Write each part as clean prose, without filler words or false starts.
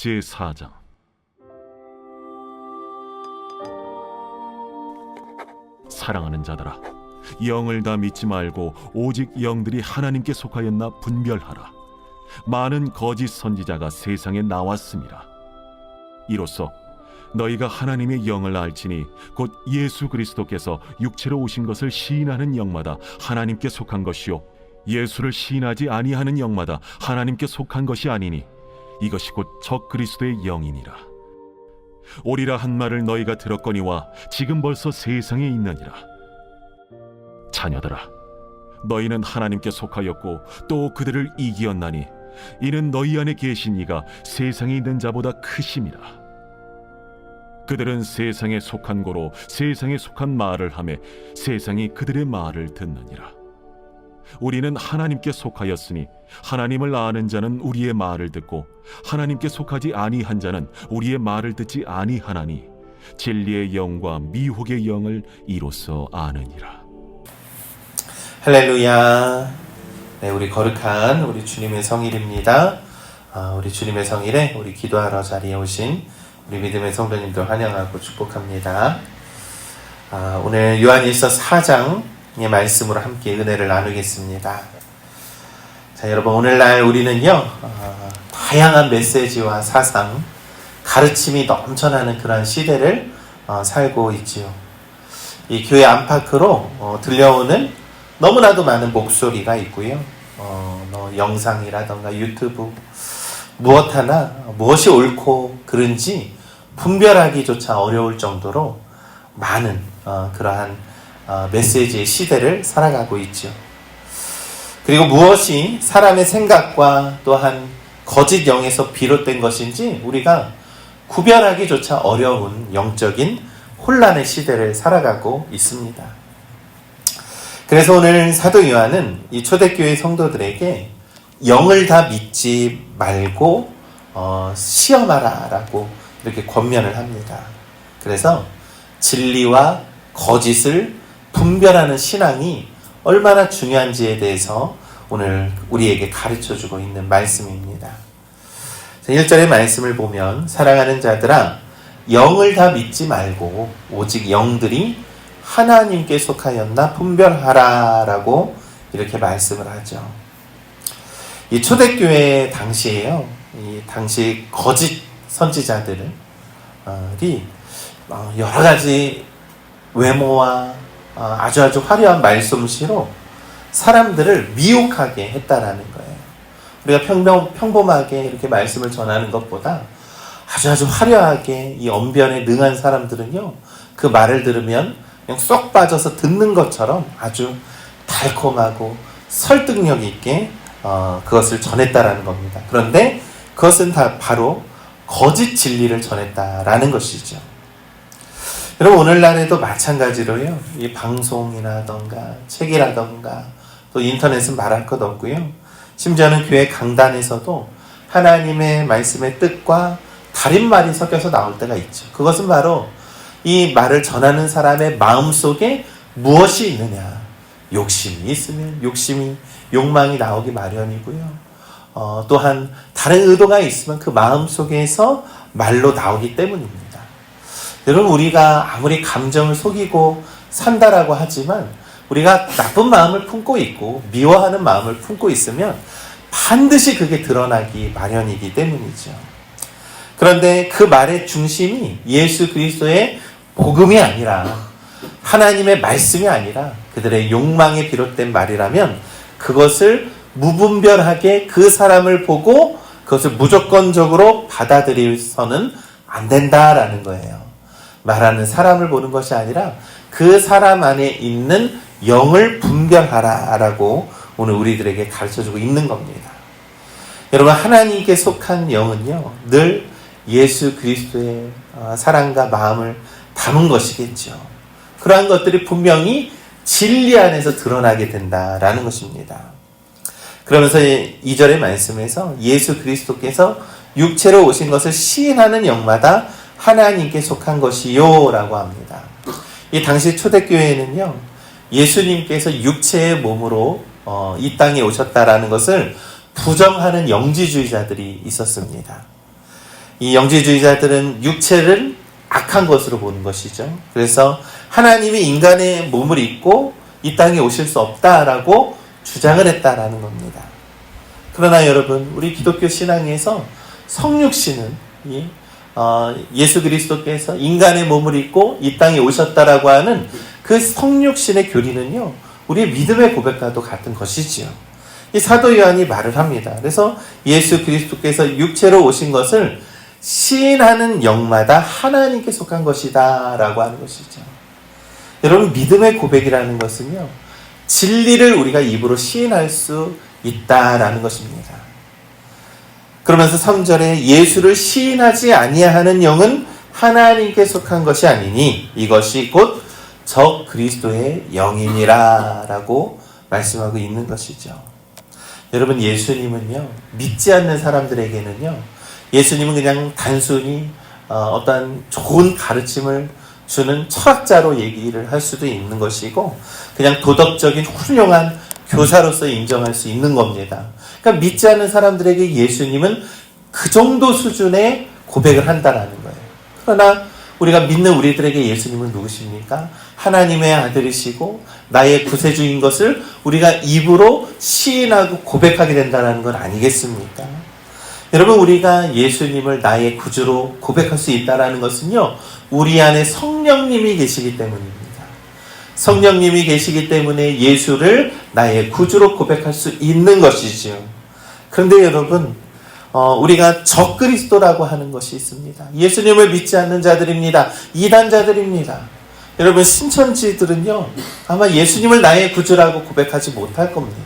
제4장. 사랑하는 자들아, 영을 다 믿지 말고 오직 영들이 하나님께 속하였나 분별하라. 많은 거짓 선지자가 세상에 나왔습니다. 이로써 너희가 하나님의 영을 알지니 곧 예수 그리스도께서 육체로 오신 것을 시인하는 영마다 하나님께 속한 것이요 예수를 시인하지 아니하는 영마다 하나님께 속한 것이 아니니 이것이 곧 적 그리스도의 영이니라. 오리라 한 말을 너희가 들었거니와 지금 벌써 세상에 있느니라. 자녀들아, 너희는 하나님께 속하였고 또 그들을 이기었나니 이는 너희 안에 계신 이가 세상에 있는 자보다 크심이라. 그들은 세상에 속한 고로 세상에 속한 말을 하며 세상이 그들의 말을 듣느니라. 우리는 하나님께 속하였으니 하나님을 아는 자는 우리의 말을 듣고 하나님께 속하지 아니한 자는 우리의 말을 듣지 아니하나니 진리의 영과 미혹의 영을 이로써 아느니라. 할렐루야. 네, 우리 거룩한 우리 주님의 성일입니다. 우리 주님의 성일에 우리 기도하러 자리에 오신 우리 믿음의 성도님들 환영하고 축복합니다. 오늘 요한일서 4장의 말씀으로 함께 은혜를 나누겠습니다. 자, 여러분, 오늘날 우리는요, 다양한 메시지와 사상, 가르침이 넘쳐나는 그런 시대를 살고 있지요. 이 교회 안팎으로 들려오는 너무나도 많은 목소리가 있고요. 영상이라던가 유튜브 무엇 하나 무엇이 옳고 그른지 분별하기조차 어려울 정도로 많은 그러한 메시지의 시대를 살아가고 있죠. 그리고 무엇이 사람의 생각과 또한 거짓 영에서 비롯된 것인지 우리가 구별하기조차 어려운 영적인 혼란의 시대를 살아가고 있습니다. 그래서 오늘 사도 요한은 이 초대교회 성도들에게 영을 다 믿지 말고 시험하라 라고 이렇게 권면을 합니다. 그래서 진리와 거짓을 분별하는 신앙이 얼마나 중요한지에 대해서 오늘 우리에게 가르쳐주고 있는 말씀입니다. 1절의 말씀을 보면 사랑하는 자들아, 영을 다 믿지 말고 오직 영들이 하나님께 속하였나 분별하라 라고 이렇게 말씀을 하죠. 이 초대교회 당시에요, 이 당시 거짓 선지자들이 여러 가지 외모와 아주 화려한 말솜씨로 사람들을 미혹하게 했다라는 거예요. 우리가 평범하게 이렇게 말씀을 전하는 것보다 아주 화려하게 이 언변에 능한 사람들은요, 그 말을 들으면 그냥 쏙 빠져서 듣는 것처럼 아주 달콤하고 설득력 있게 그것을 전했다라는 겁니다. 그런데 그것은 다 바로 거짓 진리를 전했다라는 것이죠. 여러분, 오늘날에도 마찬가지로요, 이 방송이라던가 책이라던가 또 인터넷은 말할 것 없고요, 심지어는 교회 강단에서도 하나님의 말씀의 뜻과 다른 말이 섞여서 나올 때가 있죠. 그것은 바로 이 말을 전하는 사람의 마음속에 무엇이 있느냐, 욕심이 있으면 욕망이 나오기 마련이고요, 또한 다른 의도가 있으면 그 마음속에서 말로 나오기 때문입니다. 여러분, 우리가 아무리 감정을 속이고 산다라고 하지만 우리가 나쁜 마음을 품고 있고 미워하는 마음을 품고 있으면 반드시 그게 드러나기 마련이기 때문이죠. 그런데 그 말의 중심이 예수 그리스도의 복음이 아니라 하나님의 말씀이 아니라 그들의 욕망에 비롯된 말이라면 그것을 무분별하게 그 사람을 보고 그것을 무조건적으로 받아들여서는 안 된다라는 거예요. 말하는 사람을 보는 것이 아니라 그 사람 안에 있는 영을 분별하라라고 오늘 우리들에게 가르쳐주고 있는 겁니다. 여러분, 하나님께 속한 영은요, 늘 예수 그리스도의 사랑과 마음을 담은 것이겠죠. 그러한 것들이 분명히 진리 안에서 드러나게 된다라는 것입니다. 그러면서 2절의 말씀에서 예수 그리스도께서 육체로 오신 것을 시인하는 영마다 하나님께 속한 것이요 라고 합니다. 이 당시 초대교회에는요, 예수님께서 육체의 몸으로 이 땅에 오셨다라는 것을 부정하는 영지주의자들이 있었습니다. 이 영지주의자들은 육체를 악한 것으로 보는 것이죠. 그래서 하나님이 인간의 몸을 입고 이 땅에 오실 수 없다라고 주장을 했다라는 겁니다. 그러나 여러분, 우리 기독교 신앙에서 성육신은 예수 그리스도께서 인간의 몸을 입고 이 땅에 오셨다라고 하는 그 성육신의 교리는요, 우리의 믿음의 고백과도 같은 것이지요. 이 사도 요한이 말을 합니다. 그래서 예수 그리스도께서 육체로 오신 것을 시인하는 영마다 하나님께 속한 것이다 라고 하는 것이죠. 여러분, 믿음의 고백이라는 것은요, 진리를 우리가 입으로 시인할 수 있다라는 것입니다. 그러면서 3절에 예수를 시인하지 아니하는 영은 하나님께 속한 것이 아니니 이것이 곧 적 그리스도의 영이니라 라고 말씀하고 있는 것이죠. 여러분, 예수님은요, 믿지 않는 사람들에게는요, 예수님은 그냥 단순히 어떤 좋은 가르침을 주는 철학자로 얘기를 할 수도 있는 것이고, 그냥 도덕적인 훌륭한 교사로서 인정할 수 있는 겁니다. 그러니까 믿지 않는 사람들에게 예수님은 그 정도 수준의 고백을 한다라는 거예요. 그러나 우리가 믿는 우리들에게 예수님은 누구십니까? 하나님의 아들이시고 나의 구세주인 것을 우리가 입으로 시인하고 고백하게 된다는 건 아니겠습니까? 여러분, 우리가 예수님을 나의 구주로 고백할 수 있다는 것은요, 우리 안에 성령님이 계시기 때문입니다. 성령님이 계시기 때문에 예수를 나의 구주로 고백할 수 있는 것이지요. 그런데 여러분, 우리가 적그리스도라고 하는 것이 있습니다. 예수님을 믿지 않는 자들입니다. 이단자들입니다. 여러분, 신천지들은요, 아마 예수님을 나의 구주라고 고백하지 못할 겁니다.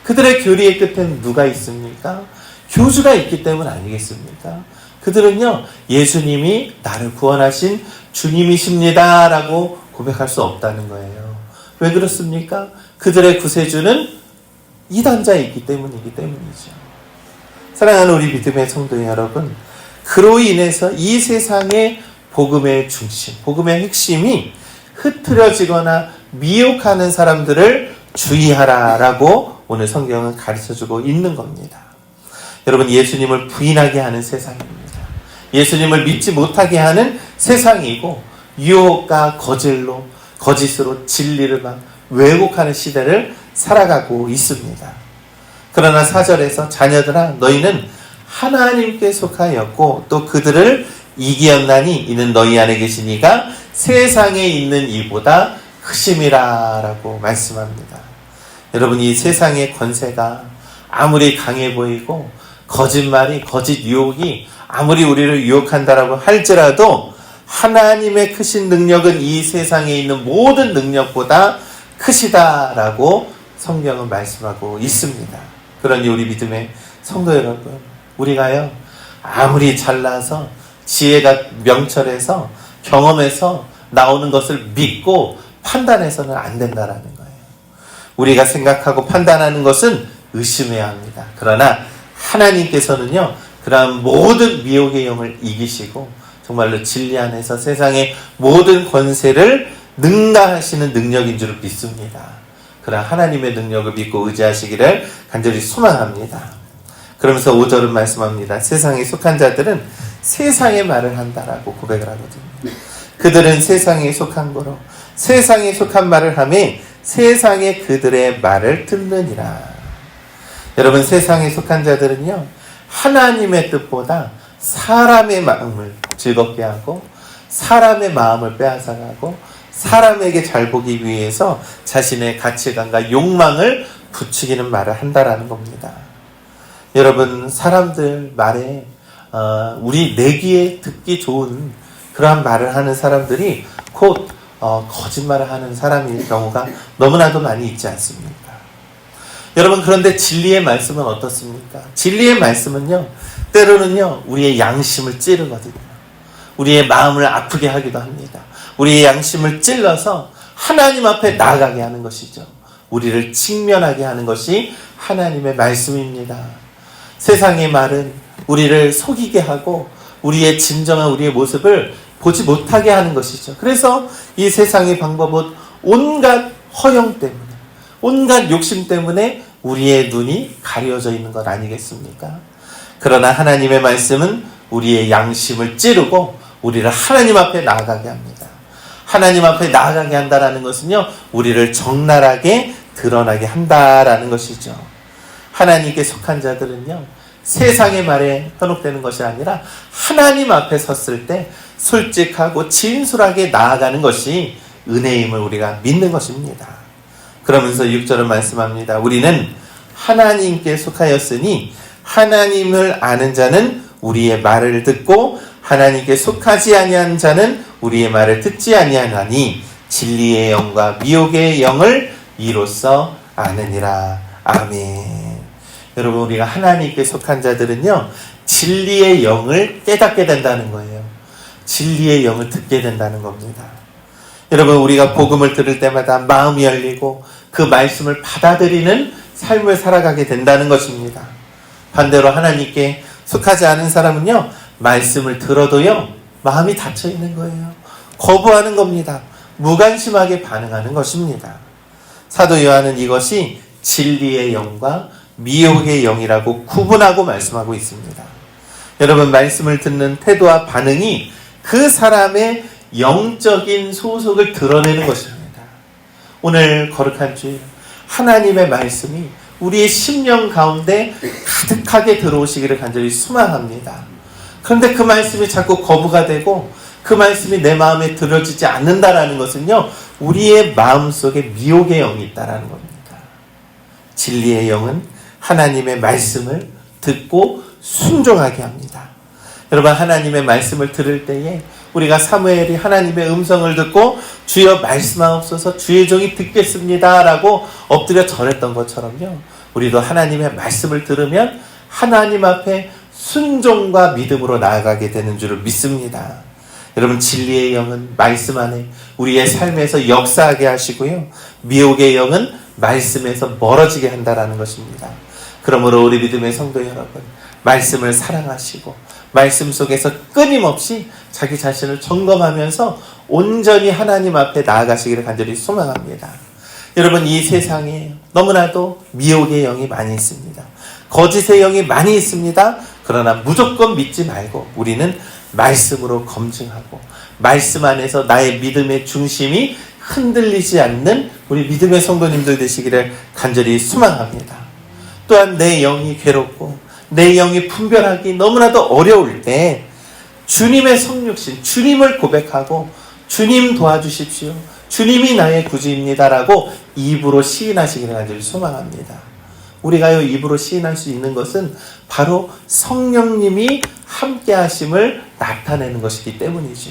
그들의 교리의 끝에는 누가 있습니까? 교주가 있기 때문 아니겠습니까? 그들은요, 예수님이 나를 구원하신 주님이십니다 라고 고백할 수 없다는 거예요. 왜 그렇습니까? 그들의 구세주는 이단자이기 때문이죠. 사랑하는 우리 믿음의 성도 여러분, 그로 인해서 이 세상의 복음의 중심, 복음의 핵심이 흐트러지거나 미혹하는 사람들을 주의하라라고 오늘 성경은 가르쳐주고 있는 겁니다. 여러분, 예수님을 부인하게 하는 세상입니다. 예수님을 믿지 못하게 하는 세상이고, 유혹과 거짓으로 진리를 막 왜곡하는 시대를 살아가고 있습니다. 그러나 4절에서 자녀들아, 너희는 하나님께 속하였고 또 그들을 이기었나니 이는 너희 안에 계신 이가 세상에 있는 이보다 크심이라 라고 말씀합니다. 여러분, 이 세상의 권세가 아무리 강해 보이고 거짓말이, 거짓 유혹이 아무리 우리를 유혹한다라고 할지라도 하나님의 크신 능력은 이 세상에 있는 모든 능력보다 크시다라고 성경은 말씀하고 있습니다. 그러니 우리 믿음의 성도 여러분, 우리가요, 아무리 잘나서 지혜가 명철해서 경험해서 나오는 것을 믿고 판단해서는 안 된다라는 거예요. 우리가 생각하고 판단하는 것은 의심해야 합니다. 그러나 하나님께서는요, 그러한 모든 미혹의 영을 이기시고 정말로 진리 안에서 세상의 모든 권세를 능가하시는 능력인 줄 믿습니다. 그러나 하나님의 능력을 믿고 의지하시기를 간절히 소망합니다. 그러면서 5절은 말씀합니다. 세상에 속한 자들은 세상의 말을 한다라고 고백을 하거든요. 그들은 세상에 속한 거로 세상에 속한 말을 하매 세상에 그들의 말을 듣느니라. 여러분, 세상에 속한 자들은요, 하나님의 뜻보다 사람의 마음을 즐겁게 하고 사람의 마음을 빼앗아가고 사람에게 잘 보기 위해서 자신의 가치관과 욕망을 부추기는 말을 한다라는 겁니다. 여러분, 사람들 말에 우리 내기에 듣기 좋은 그러한 말을 하는 사람들이 곧 거짓말을 하는 사람일 경우가 너무나도 많이 있지 않습니까? 여러분, 그런데 진리의 말씀은 어떻습니까? 진리의 말씀은요, 때로는요, 우리의 양심을 찌르거든요. 우리의 마음을 아프게 하기도 합니다. 우리의 양심을 찔러서 하나님 앞에 나아가게 하는 것이죠. 우리를 직면하게 하는 것이 하나님의 말씀입니다. 세상의 말은 우리를 속이게 하고 우리의 진정한 우리의 모습을 보지 못하게 하는 것이죠. 그래서 이 세상의 방법은 온갖 허영 때문에, 온갖 욕심 때문에 우리의 눈이 가려져 있는 것 아니겠습니까? 그러나 하나님의 말씀은 우리의 양심을 찌르고 우리를 하나님 앞에 나아가게 합니다. 하나님 앞에 나아가게 한다라는 것은요, 우리를 적나라하게 드러나게 한다라는 것이죠. 하나님께 속한 자들은요, 세상의 말에 현혹되는 것이 아니라 하나님 앞에 섰을 때 솔직하고 진솔하게 나아가는 것이 은혜임을 우리가 믿는 것입니다. 그러면서 6절은 말씀합니다. 우리는 하나님께 속하였으니 하나님을 아는 자는 우리의 말을 듣고 하나님께 속하지 아니한 자는 우리의 말을 듣지 아니하나니 진리의 영과 미혹의 영을 이로써 아느니라. 아멘. 여러분, 우리가 하나님께 속한 자들은요, 진리의 영을 깨닫게 된다는 거예요. 진리의 영을 듣게 된다는 겁니다. 여러분, 우리가 복음을 들을 때마다 마음이 열리고 그 말씀을 받아들이는 삶을 살아가게 된다는 것입니다. 반대로 하나님께 속하지 않은 사람은요, 말씀을 들어도요, 마음이 닫혀 있는 거예요. 거부하는 겁니다. 무관심하게 반응하는 것입니다. 사도 요한은 이것이 진리의 영과 미혹의 영이라고 구분하고 말씀하고 있습니다. 여러분, 말씀을 듣는 태도와 반응이 그 사람의 영적인 소속을 드러내는 것입니다. 오늘 거룩한 주일, 하나님의 말씀이 우리의 심령 가운데 가득하게 들어오시기를 간절히 소망합니다. 그런데 그 말씀이 자꾸 거부가 되고 그 말씀이 내 마음에 들어지지 않는다라는 것은요, 우리의 마음속에 미혹의 영이 있다라는 겁니다. 진리의 영은 하나님의 말씀을 듣고 순종하게 합니다. 여러분, 하나님의 말씀을 들을 때에 우리가 사무엘이 하나님의 음성을 듣고 주여 말씀하옵소서, 주의 종이 듣겠습니다 라고 엎드려 절했던 것처럼요, 우리도 하나님의 말씀을 들으면 하나님 앞에 순종과 믿음으로 나아가게 되는 줄을 믿습니다. 여러분, 진리의 영은 말씀 안에 우리의 삶에서 역사하게 하시고요, 미혹의 영은 말씀에서 멀어지게 한다라는 것입니다. 그러므로 우리 믿음의 성도 여러분, 말씀을 사랑하시고 말씀 속에서 끊임없이 자기 자신을 점검하면서 온전히 하나님 앞에 나아가시기를 간절히 소망합니다. 여러분, 이 세상에 너무나도 미혹의 영이 많이 있습니다. 거짓의 영이 많이 있습니다. 그러나 무조건 믿지 말고 우리는 말씀으로 검증하고 말씀 안에서 나의 믿음의 중심이 흔들리지 않는 우리 믿음의 성도님들 되시기를 간절히 소망합니다. 또한 내 영이 괴롭고 내 영이 분별하기 너무나도 어려울 때 주님의 성육신, 주님을 고백하고 주님 도와주십시오, 주님이 나의 구주입니다라고 입으로 시인하시기를 간절히 소망합니다. 우리가요, 입으로 시인할 수 있는 것은 바로 성령님이 함께 하심을 나타내는 것이기 때문이죠.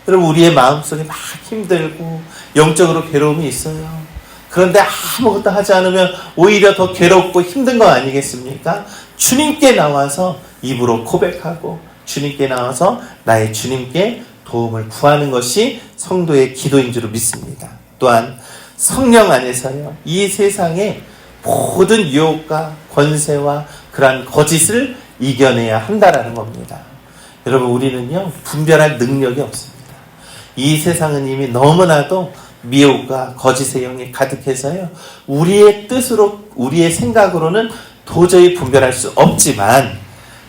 여러분, 우리의 마음속에 막 힘들고 영적으로 괴로움이 있어요. 그런데 아무것도 하지 않으면 오히려 더 괴롭고 힘든 거 아니겠습니까? 주님께 나와서 입으로 고백하고 주님께 나와서 나의 주님께 도움을 구하는 것이 성도의 기도인 줄 믿습니다. 또한 성령 안에서요, 이 세상의 모든 유혹과 권세와 그러한 거짓을 이겨내야 한다라는 겁니다. 여러분, 우리는요, 분별할 능력이 없습니다. 이 세상은 이미 너무나도 미혹과 거짓의 영이 가득해서요, 우리의 뜻으로, 우리의 생각으로는 도저히 분별할 수 없지만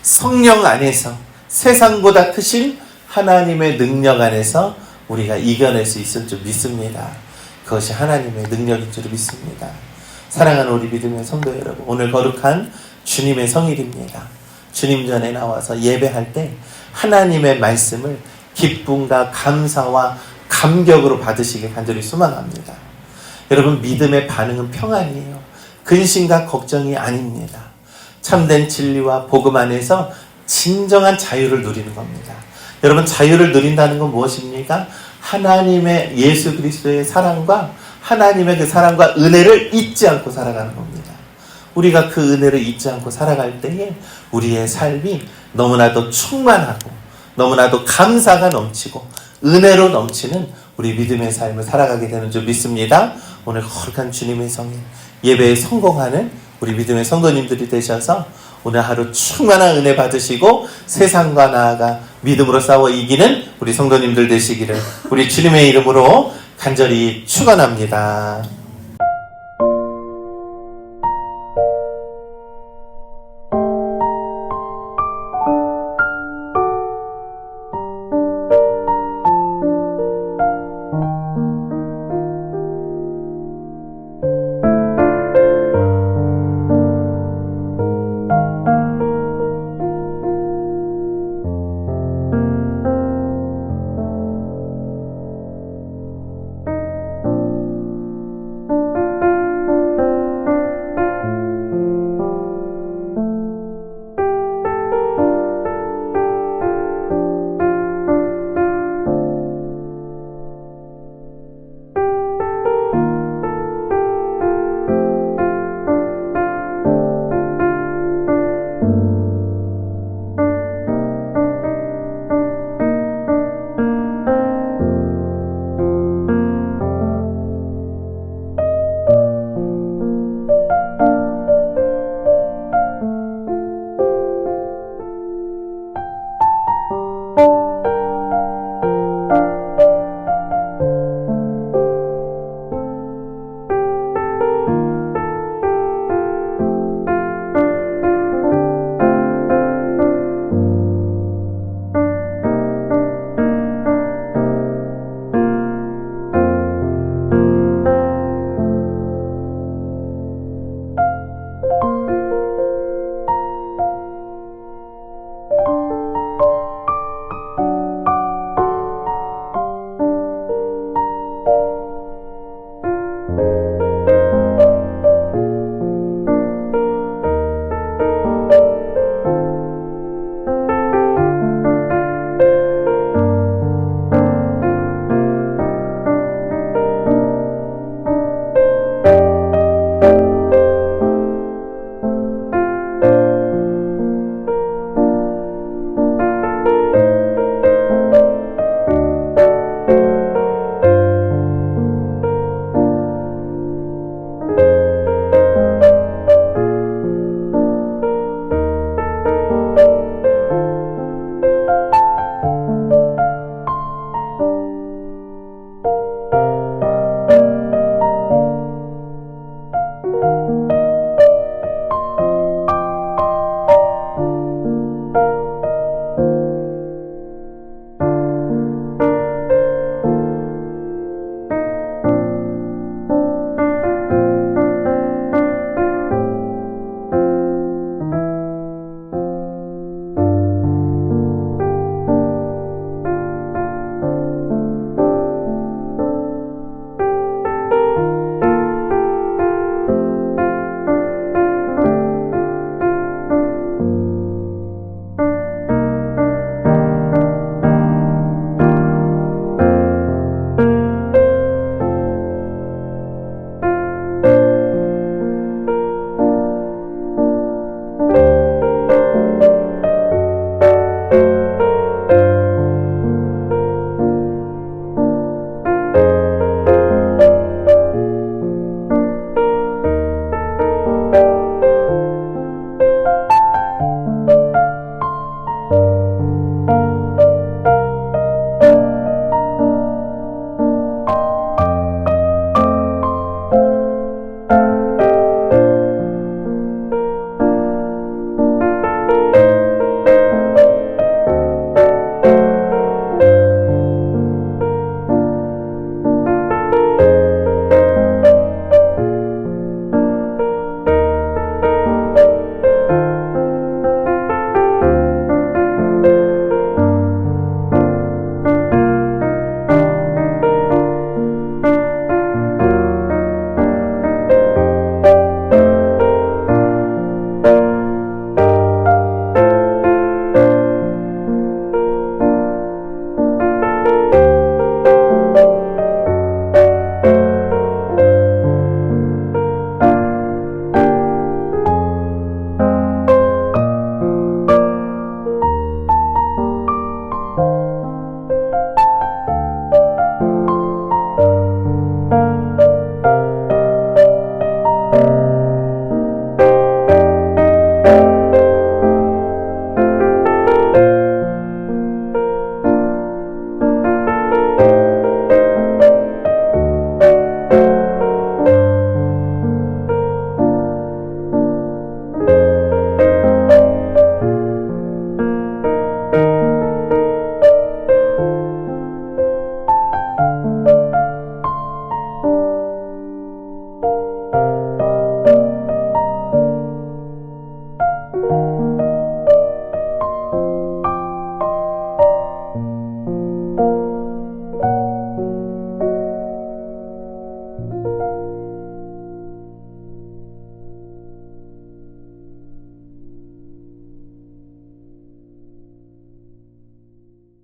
성령 안에서 세상보다 크신 하나님의 능력 안에서 우리가 이겨낼 수 있을 줄 믿습니다. 그것이 하나님의 능력인 줄 믿습니다. 사랑하는 우리 믿음의 성도 여러분, 오늘 거룩한 주님의 성일입니다. 주님 전에 나와서 예배할 때 하나님의 말씀을 기쁨과 감사와 감격으로 받으시길 간절히 소망합니다. 여러분, 믿음의 반응은 평안이에요. 근심과 걱정이 아닙니다. 참된 진리와 복음 안에서 진정한 자유를 누리는 겁니다. 여러분, 자유를 누린다는 건 무엇입니까? 하나님의 예수 그리스도의 사랑과 하나님의 그 사랑과 은혜를 잊지 않고 살아가는 겁니다. 우리가 그 은혜를 잊지 않고 살아갈 때에 우리의 삶이 너무나도 충만하고 너무나도 감사가 넘치고 은혜로 넘치는 우리 믿음의 삶을 살아가게 되는 줄 믿습니다. 오늘 거룩한 주님의 성인 예배에 성공하는 우리 믿음의 성도님들이 되셔서 오늘 하루 충만한 은혜 받으시고 세상과 나아가 믿음으로 싸워 이기는 우리 성도님들 되시기를 우리 주님의 이름으로 간절히 축원합니다.